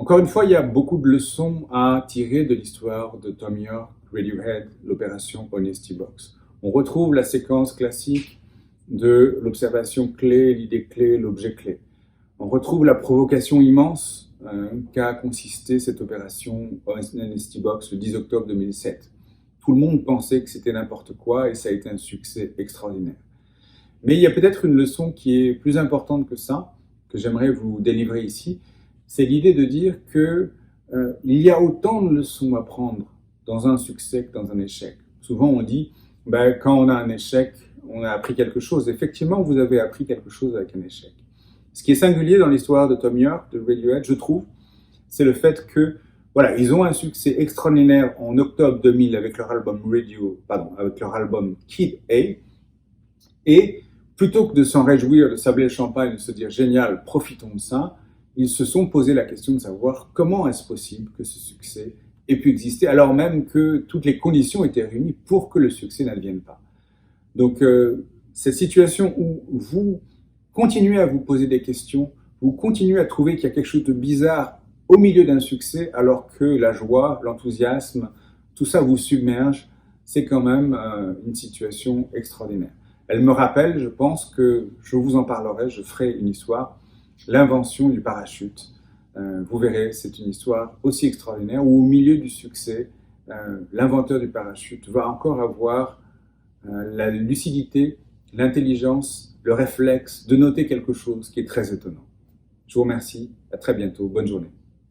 Encore une fois, il y a beaucoup de leçons à tirer de l'histoire de Thom Yorke, Radiohead, l'opération Honesty Box. On retrouve la séquence classique de l'observation clé, l'idée clé, l'objet clé. On retrouve la provocation immense qu'a consisté cette opération Honesty Box le 10 octobre 2007. Tout le monde pensait que c'était n'importe quoi et ça a été un succès extraordinaire. Mais il y a peut-être une leçon qui est plus importante que ça, que j'aimerais vous délivrer ici. C'est l'idée de dire qu'il y a autant de leçons à prendre dans un succès que dans un échec. Souvent on dit, quand on a un échec, on a appris quelque chose. Effectivement, vous avez appris quelque chose avec un échec. Ce qui est singulier dans l'histoire de Thom Yorke, de Radiohead, je trouve, c'est le fait que, voilà, ils ont un succès extraordinaire en octobre 2000 avec leur album avec leur album Kid A, et plutôt que de s'en réjouir, de sabler le champagne, de se dire génial, profitons de ça, ils se sont posé la question de savoir comment est-ce possible que ce succès ait pu exister, alors même que toutes les conditions étaient réunies pour que le succès n'advienne pas. Donc, cette situation où vous continuez à vous poser des questions, vous continuez à trouver qu'il y a quelque chose de bizarre au milieu d'un succès, alors que la joie, l'enthousiasme, tout ça vous submerge, c'est quand même une situation extraordinaire. Elle me rappelle, je pense que je vous en parlerai, je ferai une histoire, l'invention du parachute. Vous verrez, c'est une histoire aussi extraordinaire où au milieu du succès, l'inventeur du parachute va encore avoir la lucidité, l'intelligence, le réflexe de noter quelque chose qui est très étonnant. Je vous remercie, à très bientôt, bonne journée.